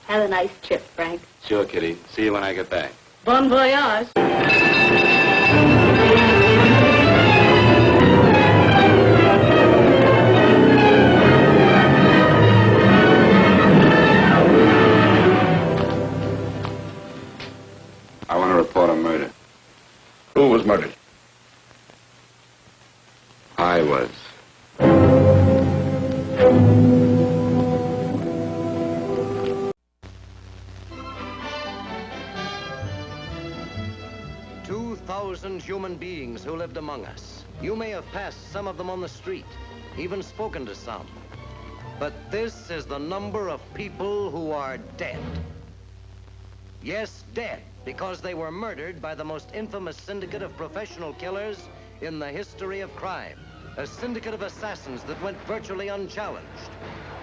Have a nice trip, Frank. Sure, Kitty. See you when I get back. Bon voyage. I want to report a murder. Who was murdered? I was. Human beings who lived among us. You may have passed some of them on the street, even spoken to some. But this is the number of people who are dead. Yes, dead, because they were murdered by the most infamous syndicate of professional killers in the history of crime. A syndicate of assassins that went virtually unchallenged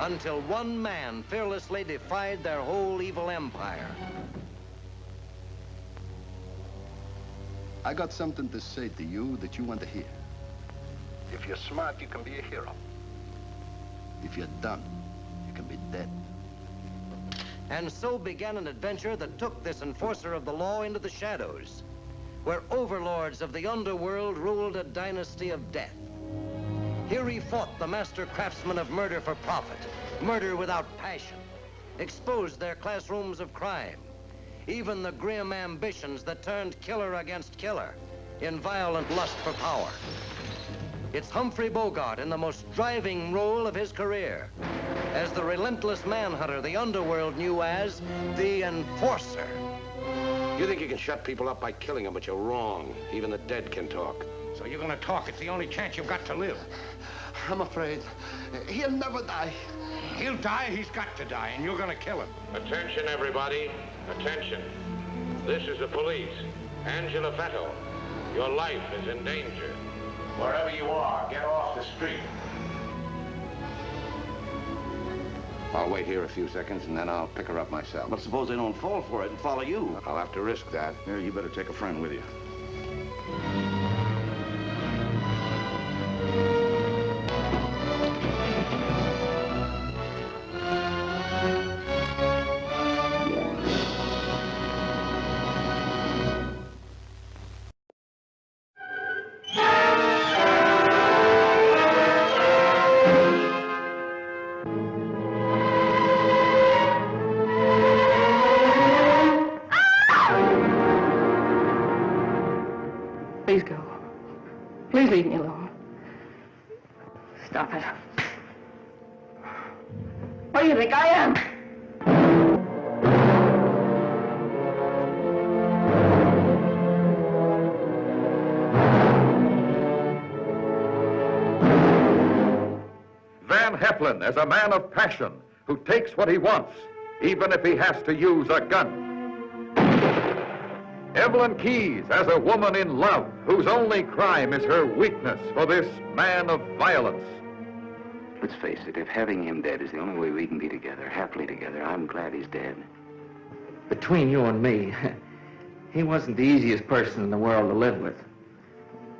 until one man fearlessly defied their whole evil empire. I got something to say to you that you want to hear. If you're smart, you can be a hero. If you're dumb, you can be dead. And so began an adventure that took this enforcer of the law into the shadows, where overlords of the underworld ruled a dynasty of death. Here he fought the master craftsmen of murder for profit, murder without passion, exposed their classrooms of crime, even the grim ambitions that turned killer against killer in violent lust for power. It's Humphrey Bogart in the most driving role of his career, as the relentless manhunter the underworld knew as the Enforcer. You think you can shut people up by killing them, but you're wrong. Even the dead can talk. So you're gonna talk. It's the only chance you've got to live. I'm afraid he'll never die. He'll die, he's got to die, and you're gonna kill him. Attention, everybody. Attention. This is the police. Angela Fetto. Your life is in danger. Wherever you are, get off the street. I'll wait here a few seconds, and then I'll pick her up myself. But suppose they don't fall for it and follow you? I'll have to risk that. Here, you better take a friend with you. Please go. Please leave me alone. Stop it. What do you think I am? Van Heflin as a man of passion who takes what he wants, even if he has to use a gun. Evelyn Keyes as a woman in love whose only crime is her weakness for this man of violence. Let's face it, if having him dead is the only way we can be together, happily together, I'm glad he's dead. Between you and me, he wasn't the easiest person in the world to live with.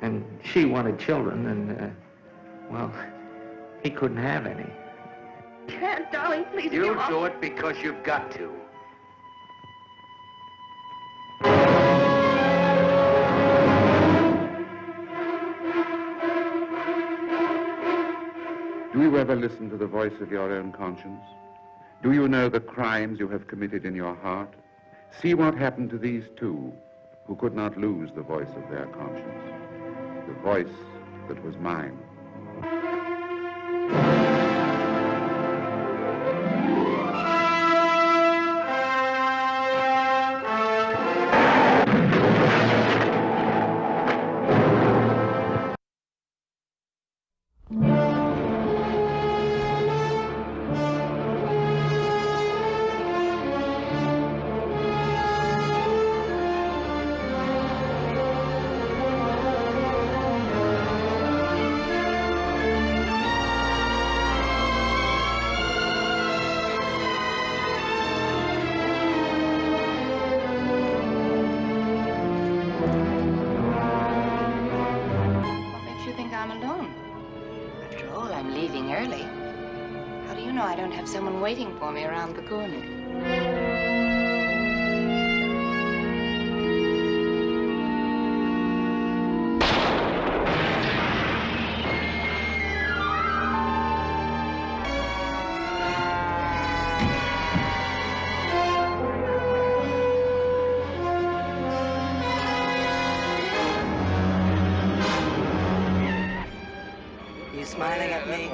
And she wanted children, and, well, he couldn't have any. Can't, darling, please. You do it because you've got to. Do you ever listen to the voice of your own conscience? Do you know the crimes you have committed in your heart? See what happened to these two who could not lose the voice of their conscience, the voice that was mine. Waiting for me around the corner. smiling at me?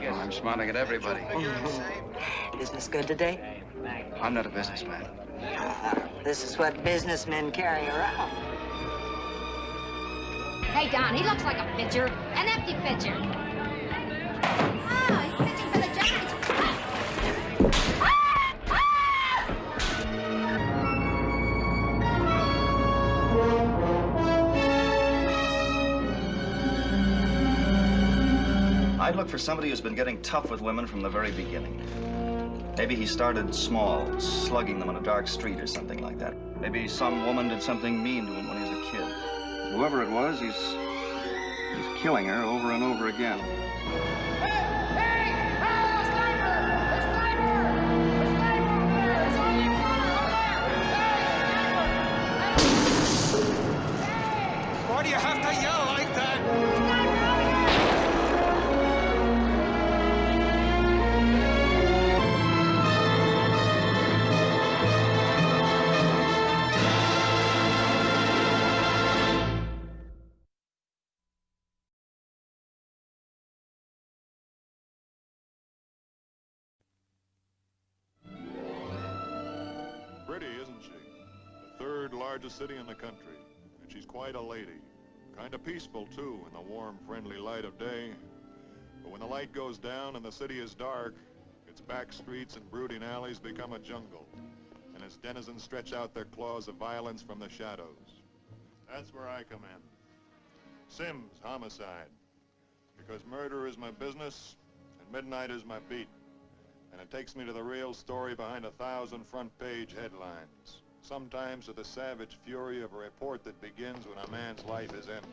I'm smiling at everybody. Business good today? I'm not a businessman. This is what businessmen carry around. Hey, Don, he looks like a pitcher. An empty pitcher. Oh, he's pitching for the Giants. I'd look for somebody who's been getting tough with women from the very beginning. Maybe he started small, slugging them on a dark street or something like that. Maybe some woman did something mean to him when he was a kid. Whoever it was, he's killing her over and over again. Why do you have to yell like that? Pretty, isn't she? The third largest city in the country. And she's quite a lady. Kind of peaceful, too, in the warm, friendly light of day. But when the light goes down and the city is dark, its back streets and brooding alleys become a jungle. And its denizens stretch out their claws of violence from the shadows. That's where I come in. Sims, homicide. Because murder is my business, and midnight is my beat. And it takes me to the real story behind 1,000 front-page headlines. Sometimes to the savage fury of a report that begins when a man's life is ended.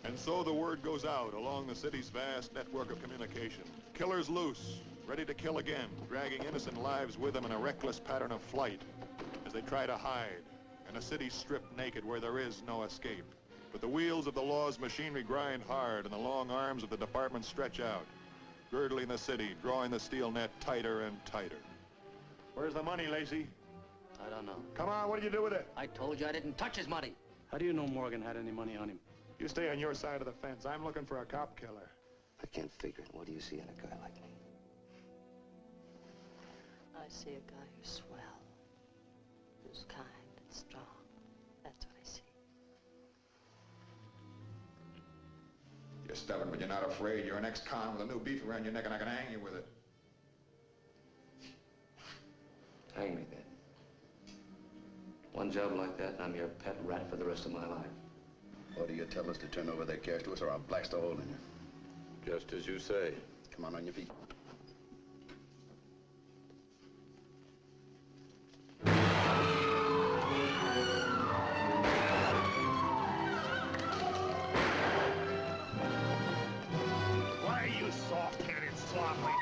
And so the word goes out along the city's vast network of communication. Killers loose, ready to kill again, dragging innocent lives with them in a reckless pattern of flight as they try to hide in a city stripped naked where there is no escape. But the wheels of the law's machinery grind hard and the long arms of the department stretch out, girdling the city, drawing the steel net tighter and tighter. Where's the money, Lacey? I don't know. Come on, what did you do with it? I told you I didn't touch his money. How do you know Morgan had any money on him? You stay on your side of the fence. I'm looking for a cop killer. I can't figure it. What do you see in a guy like me? I see a guy who's swell, who's kind and strong. That's what I see. You're stubborn, but you're not afraid. You're an ex-con with a new beef around your neck, and I can hang you with it. Hang me then. One job like that, and I'm your pet rat for the rest of my life. Or do you tell us to turn over that cash to us, or I'll blast a hole in you? Just as you say. Come on your feet. Why are you soft-headed, sloppy?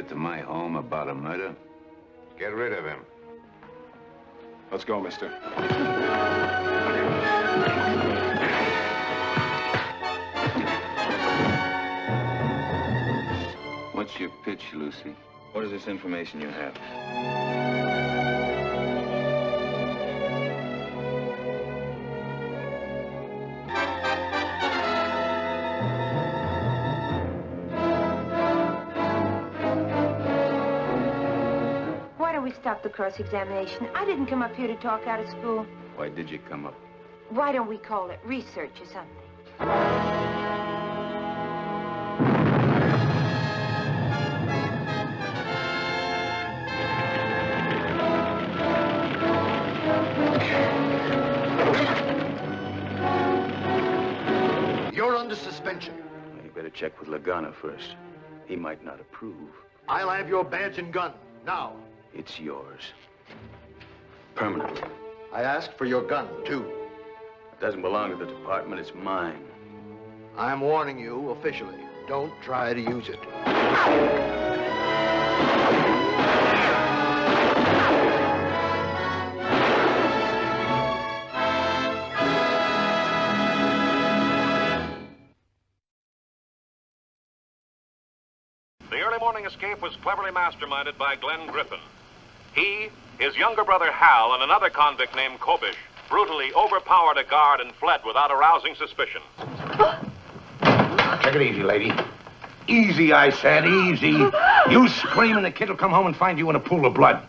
To my home about a murder? Get rid of him. Let's go, mister. What's your pitch, Lucy? What is this information you have? Stop the cross-examination. I didn't come up here to talk out of school. Why did you come up? Why don't we call it research or something? suspension. You better check with Lagana first. He might not approve. I'll have your badge and gun, now. It's yours. Permanently. I asked for your gun, too. It doesn't belong to the department, it's mine. I'm warning you officially. Don't try to use it. The early morning escape was cleverly masterminded by Glenn Griffin. He, his younger brother Hal, and another convict named Kobish brutally overpowered a guard and fled without arousing suspicion. Take it easy, lady. Easy, I said, easy. You scream and the kid will come home and find you in a pool of blood.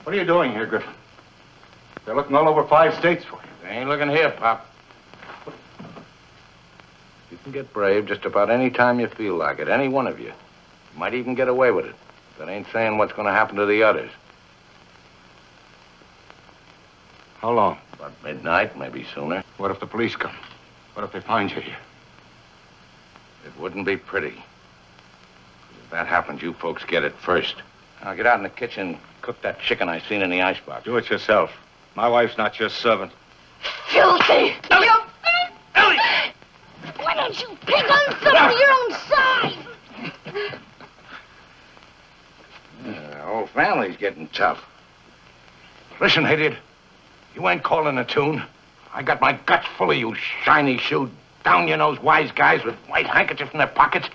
What are you doing here, Griffin? They're looking all over 5 states for you. They ain't looking here, Pop. You can get brave just about any time you feel like it, any one of you. You might even get away with it. That ain't saying what's going to happen to the others. How long? About midnight, maybe sooner. What if the police come? What if they find you here? It wouldn't be pretty. If that happens, you folks get it first. Now get out in the kitchen, cook that chicken I seen in the icebox. Do it yourself. My wife's not your servant. Filthy! Ellie! Ellie! Why don't you pick on some of your own size? The whole family's getting tough. Listen, idiot. You ain't calling a tune. I got my guts full of you shiny-shoed, down-your-nose wise guys with white handkerchiefs in their pockets.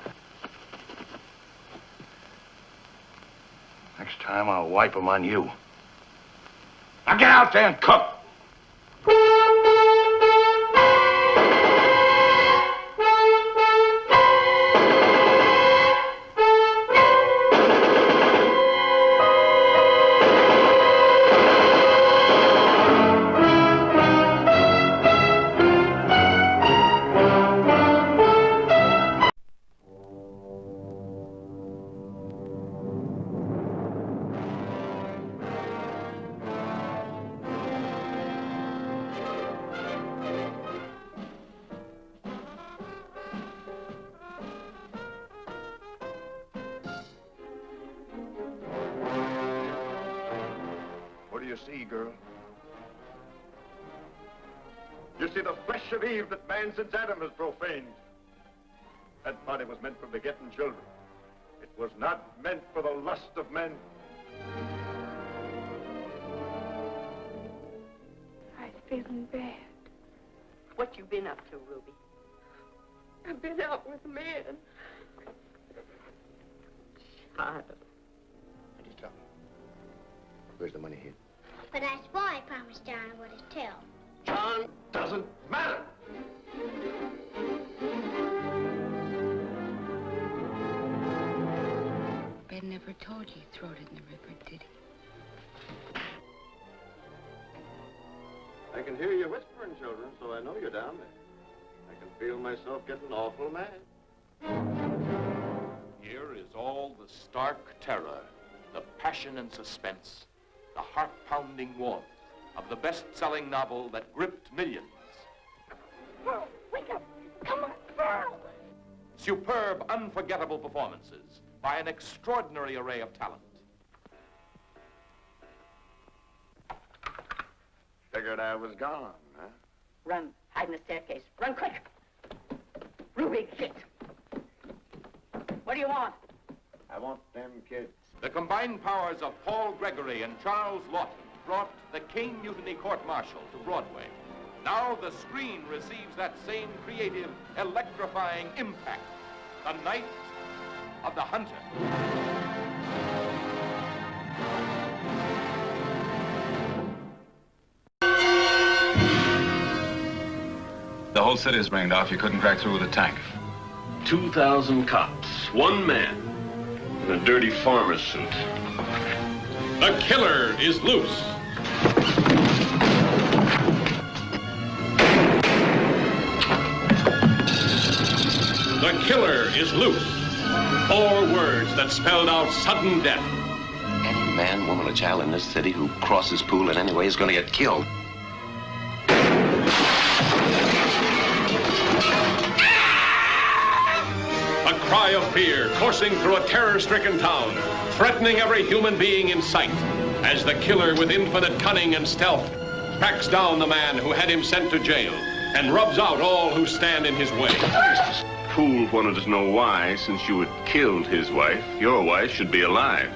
Next time, I'll wipe them on you. Now get out there and cook. See, girl. You see the flesh of Eve that man since Adam has profaned. That body was meant for begetting children. It was not meant for the lust of men. I'm feeling bad. What you been up to, Ruby? I've been out with men. Child. Just tell me. Where's the money here? But I swore I promised John I wouldn't tell. John doesn't matter. Ben never told you he threw it in the river, did he? I can hear you whispering, children, so I know you're down there. I can feel myself getting awful mad. Here is all the stark terror, the passion and suspense, the heart-pounding warmth of the best-selling novel that gripped millions. Pearl, wake up! Come on, Pearl! Superb, unforgettable performances by an extraordinary array of talent. Figured I was gone, huh? Run, hide in the staircase. Run quick. Ruby, get. What do you want? I want them kids. The combined powers of Paul Gregory and Charles Lawton brought the King Mutiny Court-Martial to Broadway. Now the screen receives that same creative, electrifying impact. The Night of the Hunter. The whole city is ringed off. You couldn't crack through with a tank. 2,000 cops, one man in a dirty farmer's suit. The killer is loose. The killer is loose. 4 words that spelled out sudden death. Any man, woman, or child in this city who crosses pool in any way is going to get killed. A cry of fear coursing through a terror-stricken town, threatening every human being in sight, as the killer with infinite cunning and stealth tracks down the man who had him sent to jail and rubs out all who stand in his way. Poole wanted to know why, since you had killed his wife, your wife should be alive.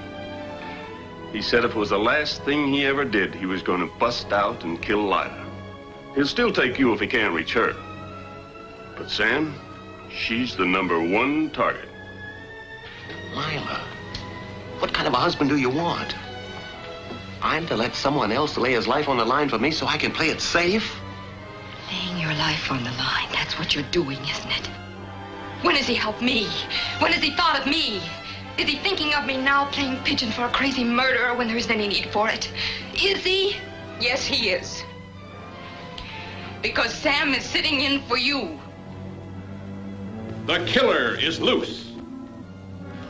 He said if it was the last thing he ever did, he was going to bust out and kill Lila. He'll still take you if he can't reach her. But Sam, she's the #1 target. Lila, what kind of a husband do you want? I'm to let someone else lay his life on the line for me so I can play it safe? Laying your life on the line, that's what you're doing, isn't it? When has he helped me? When has he thought of me? Is he thinking of me now, playing pigeon for a crazy murderer when there isn't any need for it? Is he? Yes, he is. Because Sam is sitting in for you. The killer is loose,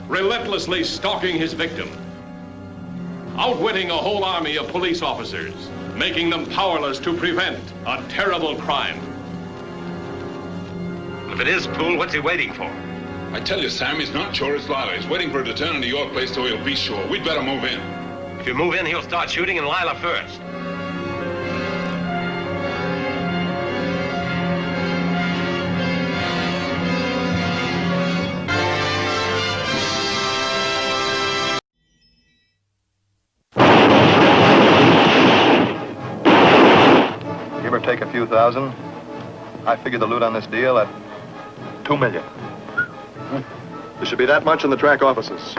relentlessly stalking his victim, outwitting a whole army of police officers, making them powerless to prevent a terrible crime. If it is Poole, what's he waiting for? I tell you, Sam, he's not sure it's Lila. He's waiting for her to turn into your place so he'll be sure. We'd better move in. If you move in, he'll start shooting and Lila first. Give or take a few thousand. I figure the loot on this deal at $2 million. There should be that much in the track offices.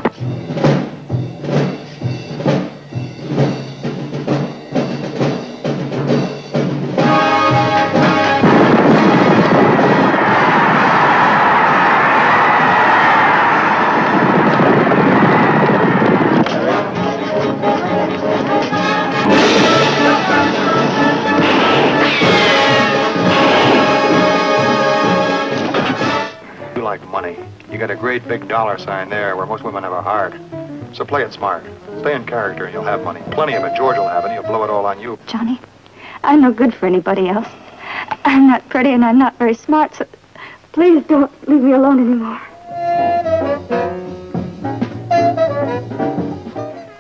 Got a great big dollar sign there where most women have a heart. So play it smart. Stay in character and you'll have money. Plenty of it. George will have it. He'll blow it all on you. Johnny, I'm no good for anybody else. I'm not pretty and I'm not very smart, so please don't leave me alone anymore.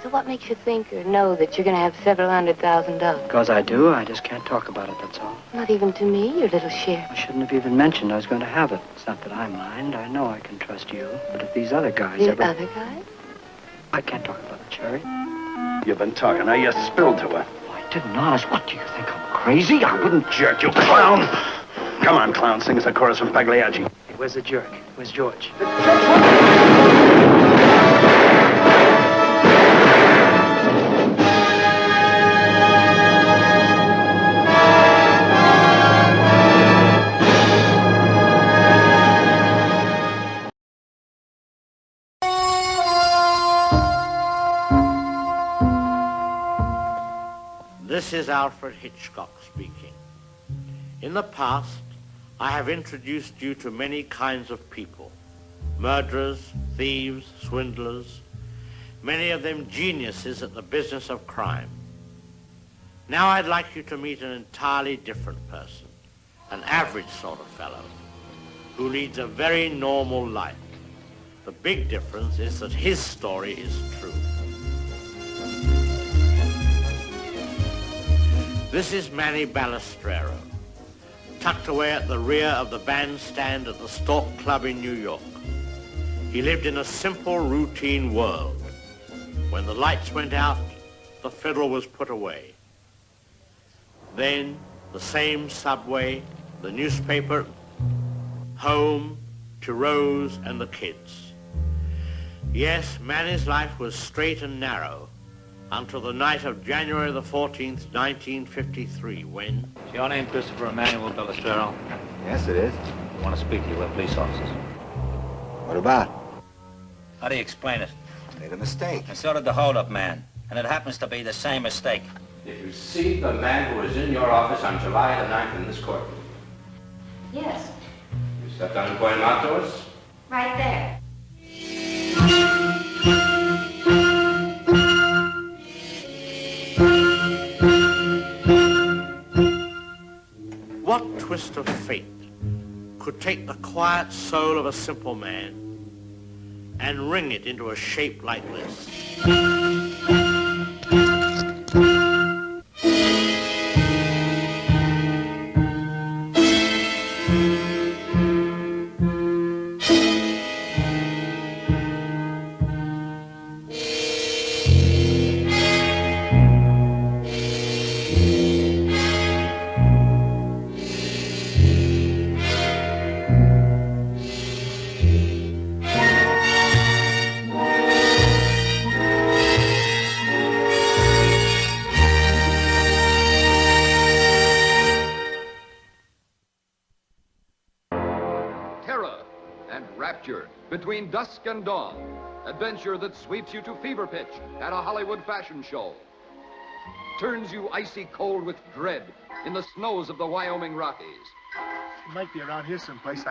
So what makes you think or know that you're going to have several $100,000? Because I do. I just can't talk about it, that's all. Not even to me, your little share. I shouldn't have even mentioned I was going to have it. It's not that I mind. I know I can trust you. But if these other guys The other guys? I can't talk about it, Cherry. You've been talking. Now you spilled to her. I didn't, honest. What, do you think I'm crazy? I wouldn't jerk you, clown. Come on, clown. Sing us a chorus from Pagliacci. Hey, where's the jerk? Where's George? This is Alfred Hitchcock speaking. In the past, I have introduced you to many kinds of people. Murderers, thieves, swindlers, many of them geniuses at the business of crime. Now I'd like you to meet an entirely different person, an average sort of fellow, who leads a very normal life. The big difference is that his story is true. This is Manny Balistrero, tucked away at the rear of the bandstand at the Stork Club in New York. He lived in a simple, routine world. When the lights went out, the fiddle was put away. Then, the same subway, the newspaper, home, to Rose and the kids. Yes, Manny's life was straight and narrow, until the night of January the 14th, 1953, when... Is your name Christopher Emmanuel Balistrero? Yes, it is. I want to speak to you. We're police officers. What about? How do you explain it? Made a mistake. And so did the hold-up man. And it happens to be the same mistake. Did you see the man who was in your office on July the 9th in this court? Yes, You stepped down and pointed him out to us? right there. blast of fate could take the quiet soul of a simple man and wring it into a shape like this. Between dusk and dawn, adventure that sweeps you to fever pitch at a Hollywood fashion show. Turns you icy cold with dread in the snows of the Wyoming Rockies. It might be around here someplace. It's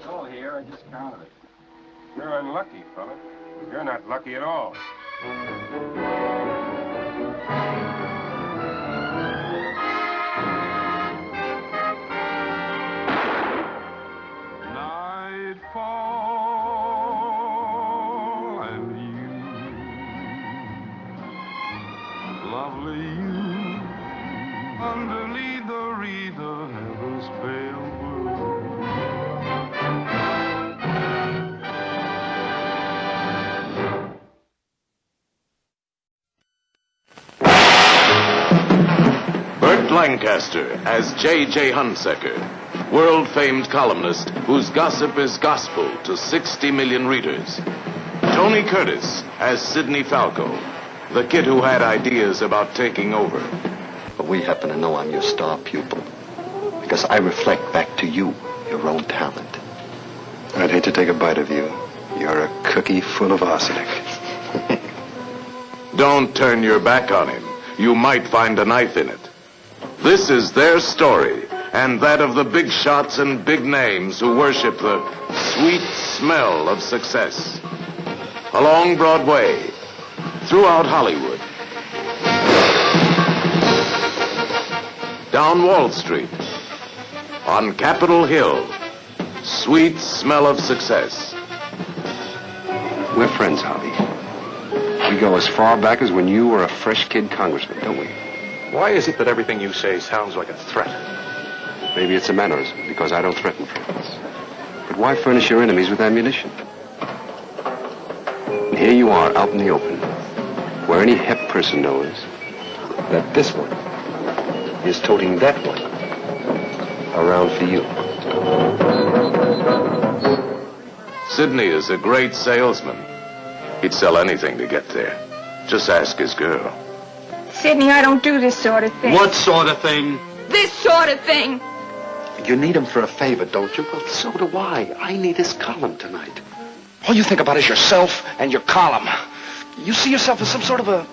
all here. I just counted it. You're unlucky, fella. You're not lucky at all. Nightfall and you, lovely you, underneath the wreath of heaven's pale blue. Burt Lancaster as J.J. Hunsaker, world-famed columnist whose gossip is gospel to 60 million readers. Tony Curtis as Sidney Falco, the kid who had ideas about taking over. But we happen to know I'm your star pupil, because I reflect back to you your own talent. I'd hate to take a bite of you. You're a cookie full of arsenic. Don't turn your back on him. You might find a knife in it. This is their story, and that of the big shots and big names who worship the sweet smell of success. Along Broadway, throughout Hollywood, down Wall Street, on Capitol Hill, sweet smell of success. We're friends, Holly. We go as far back as when you were a fresh kid congressman, don't we? Why is it that everything you say sounds like a threat? Maybe it's a mannerism, because I don't threaten friends. But why furnish your enemies with ammunition? And here you are, out in the open, where any hep person knows that this one is toting that one around for you. Sidney is a great salesman. He'd sell anything to get there. Just ask his girl. Sidney, I don't do this sort of thing. What sort of thing? This sort of thing. You need him for a favor, don't you? Well, so do I. I need his column tonight. All you think about is yourself and your column. You see yourself as some sort of a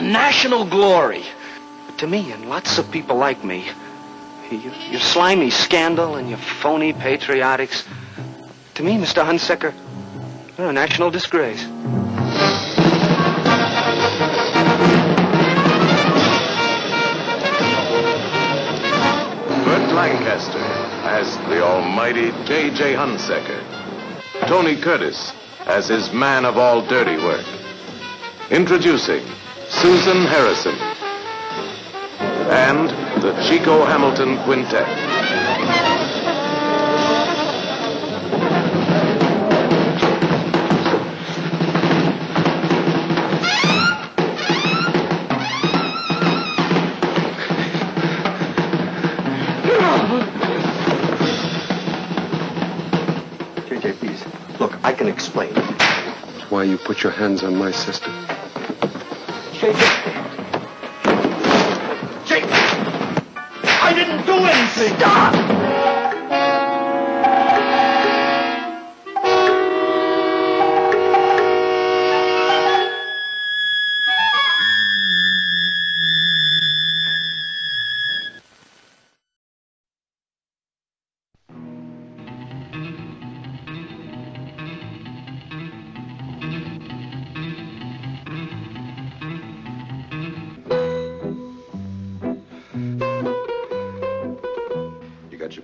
national glory. But to me, and lots of people like me, your slimy scandal and your phony patriotics, to me, Mr. Hunsaker, you're a national disgrace. Burt Lancaster as the almighty J.J. Hunsaker. Tony Curtis as his man of all dirty work. Introducing Susan Harrison and the Chico Hamilton Quintet. I can explain why you put your hands on my sister. Jake! I didn't do anything! Stop!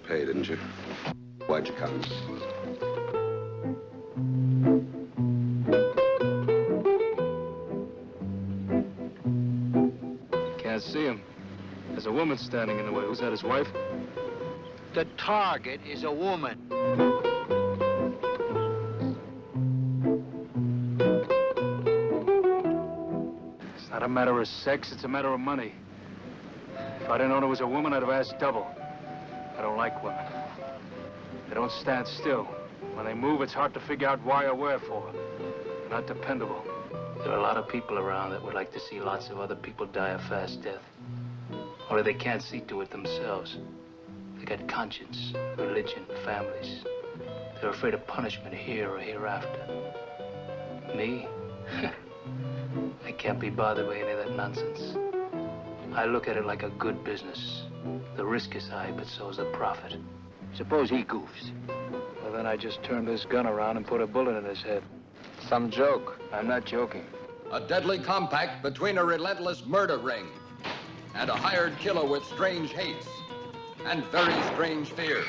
pay, didn't you? Why'd you come? Can't see him. There's a woman standing in the way. Who's that, his wife? The target is a woman. It's not a matter of sex, it's a matter of money. If I'd have known it was a woman, I'd have asked double. I don't like women. They don't stand still. When they move, it's hard to figure out why or wherefore. They're not dependable. There are a lot of people around that would like to see lots of other people die a fast death. Only they can't see to it themselves. They got conscience, religion, families. They're afraid of punishment here or hereafter. Me? I can't be bothered by any of that nonsense. I look at it like a good business. The risk is high, but so is the profit. Suppose he goofs. Well, then I just turn this gun around and put a bullet in his head. Some joke. I'm not joking. A deadly compact between a relentless murder ring and a hired killer with strange hates and very strange fears.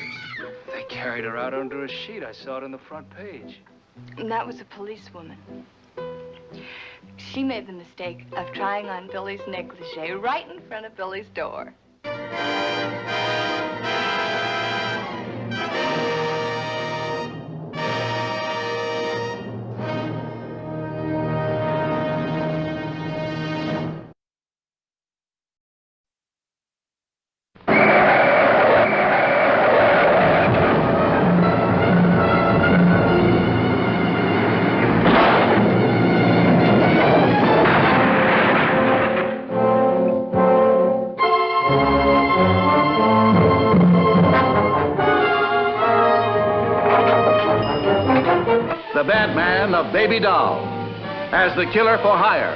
They carried her out under a sheet. I saw it on the front page. And that was a policewoman. She made the mistake of trying on Billy's negligee right in front of Billy's door. Batman of Baby Doll as the killer for hire.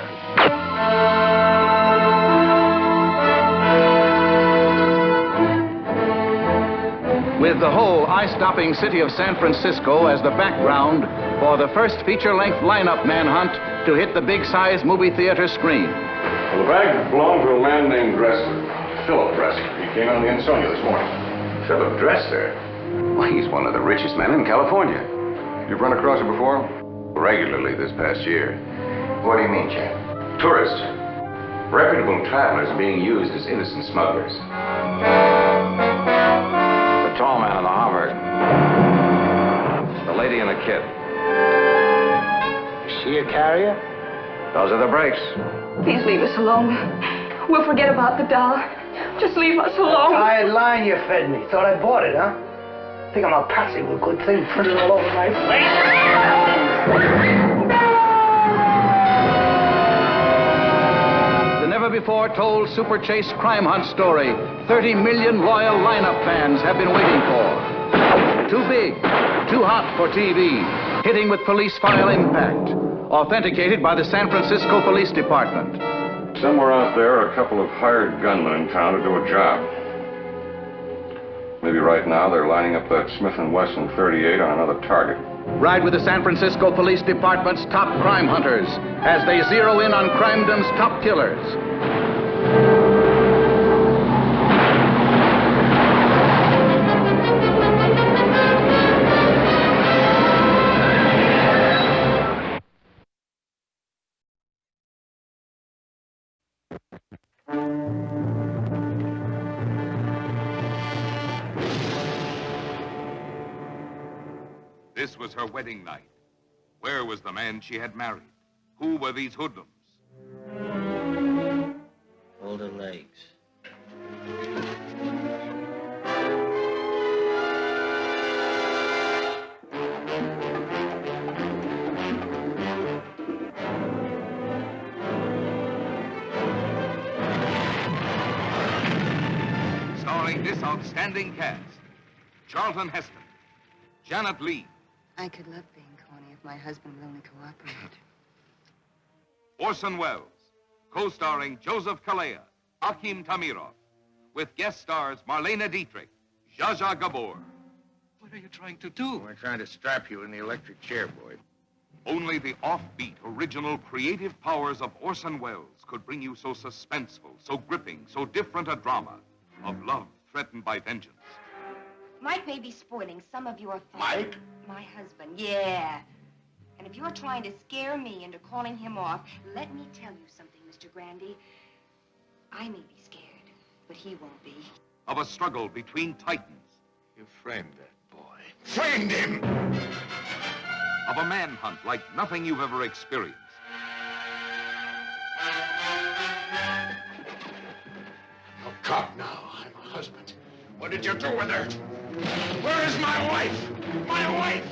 With the whole eye-stopping city of San Francisco as the background for the first feature-length lineup manhunt to hit the big-size movie theater screen. Well, the bag belonged to a man named Dressler, Philip Dressler. He came on the Insomnia this morning. Philip Dressler? Why, he's one of the richest men in California. You've run across him before? Regularly this past year. What do you mean, Chad? Tourists. Reputable travelers being used as innocent smugglers. The tall man in the Hummer. The lady and the kid. Is she a carrier? Those are the brakes. Please leave us alone. We'll forget about the doll. Just leave us alone. Tired line you fed me. Thought I bought it, huh? Think I'm a patsy with good thing printed all over my face. The never-before-told super chase crime hunt story 30 million loyal lineup fans have been waiting for. Too big, too hot for TV, hitting with police file impact. Authenticated by the San Francisco Police Department. Somewhere out there are a couple of hired gunmen in town to do a job. Maybe right now they're lining up that Smith & Wesson 38 on another target. Ride with the San Francisco Police Department's top crime hunters as they zero in on crimedom's top killers. This was her wedding night. Where was the man she had married? Who were these hoodlums? Hold her legs. Starring this outstanding cast: Charlton Heston, Janet Leigh, I could love being corny if my husband would only cooperate. Orson Welles, co-starring Joseph Kalea, Akim Tamirov, with guest stars Marlene Dietrich, Zsa Zsa Gabor. What are you trying to do? We're trying to strap you in the electric chair, boy. Only the offbeat, original, creative powers of Orson Welles could bring you so suspenseful, so gripping, so different a drama of love threatened by vengeance. Mike may be spoiling some of your fun. Mike? My husband, yeah. And if you're trying to scare me into calling him off, let me tell you something, Mr. Grandy. I may be scared, but he won't be. Of a struggle between titans. You framed that boy. Framed him! Of a manhunt like nothing you've ever experienced. No cop now. I'm a husband. What did you do with her? Where is my wife? My wife!